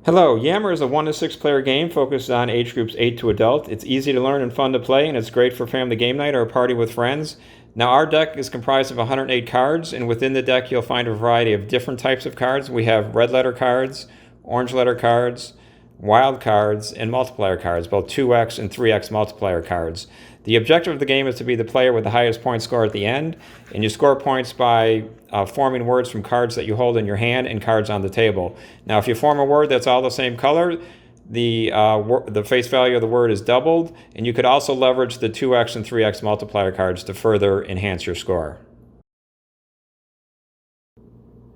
Hello, Yammer is a 1 to 6 player game focused on age groups 8 to adult. It's easy to learn and fun to play, and it's great for family game night or a party with friends. Now, our deck is comprised of 108 cards, and within the deck you'll find a variety of different types of cards. We have red letter cards, orange letter cards, wild cards, and multiplier cards, both 2x and 3x multiplier cards. The objective of the game is to be the player with the highest point score at the end, and you score points by forming words from cards that you hold in your hand and cards on the table. Now, if you form a word that's all the same color, the face value of the word is doubled, and you could also leverage the 2x and 3x multiplier cards to further enhance your score.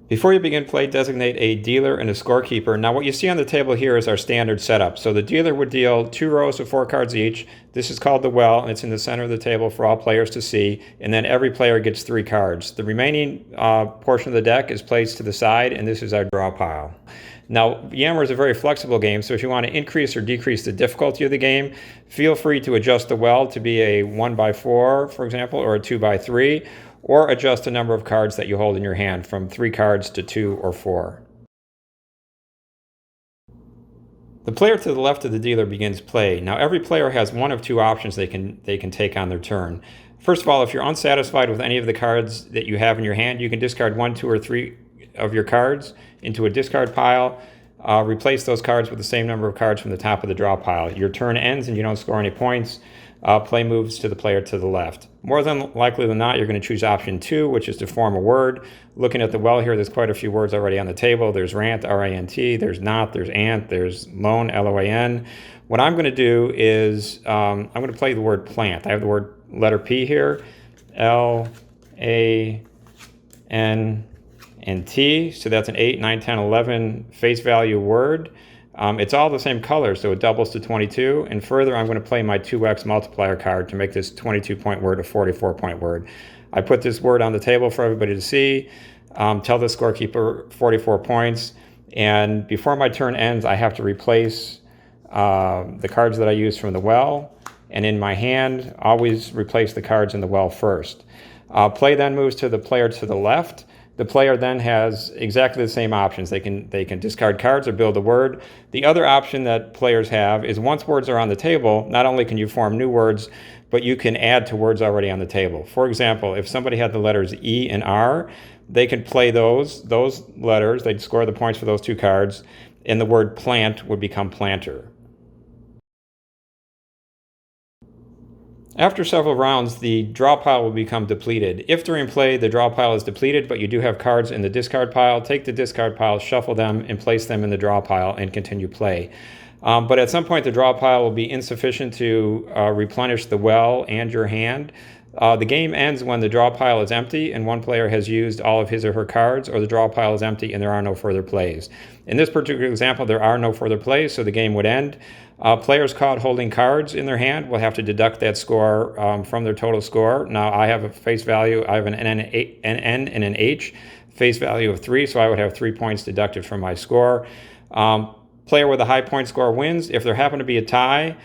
Before you begin play, designate a dealer and a scorekeeper. Now what you see on the table here is our standard setup. So the dealer would deal 2 rows of 4 cards each. This is called the well, and it's in the center of the table for all players to see. And then every player gets 3 cards. The remaining portion of the deck is placed to the side, and this is our draw pile. Now, Yammer is a very flexible game, so if you want to increase or decrease the difficulty of the game, feel free to adjust the well to be a 1x4, for example, or a 2x3. Or adjust the number of cards that you hold in your hand from 3 cards to 2 or 4. The player to the left of the dealer begins play. Now every player has one of 2 options they can take on their turn. First of all, if you're unsatisfied with any of the cards that you have in your hand, you can discard 1, 2, or 3 of your cards into a discard pile. Replace those cards with the same number of cards from the top of the draw pile. Your turn ends and you don't score any points. Play moves to the player to the left. More than likely than not, you're going to choose option 2, which is to form a word. Looking at the well here, there's quite a few words already on the table. There's rant, R-A-N-T, there's not, there's ant, there's loan, L-O-A-N. What I'm going to do is I'm going to play the word plant. I have the word letter P here, L-A-N and T, so that's an 8, 9, 10, 11 face value word. It's all the same color, so it doubles to 22. And further, I'm going to play my 2x multiplier card to make this 22-point word a 44-point word. I put this word on the table for everybody to see. Tell the scorekeeper 44 points. And before my turn ends, I have to replace the cards that I used from the well. And in my hand, always replace the cards in the well first. Play then moves to the player to the left. The player then has exactly the same options. They can discard cards or build a word. The other option that players have is once words are on the table, not only can you form new words, but you can add to words already on the table. For example, if somebody had the letters E and R, they can play those letters, they'd score the points for those 2 cards, and the word plant would become planter. After several rounds, the draw pile will become depleted. If during play the draw pile is depleted, but you do have cards in the discard pile, take the discard pile, shuffle them, and place them in the draw pile and continue play. But at some point the draw pile will be insufficient to replenish the well and your hand. The game ends when the draw pile is empty and one player has used all of his or her cards, or the draw pile is empty and there are no further plays. In this particular example, there are no further plays, so the game would end. Players caught holding cards in their hand will have to deduct that score from their total score. Now I have a face value, I have an N and an H, face value of 3, so I would have 3 points deducted from my score. Player with a high point score wins. If there happen to be a tie,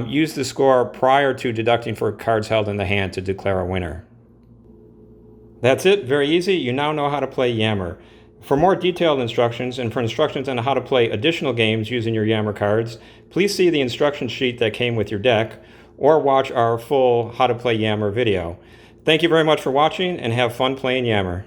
use the score prior to deducting for cards held in the hand to declare a winner. That's it, very easy. You now know how to play Yammer. For more detailed instructions and for instructions on how to play additional games using your Yammer cards, please see the instruction sheet that came with your deck or watch our full How to Play Yammer video. Thank you very much for watching and have fun playing Yammer.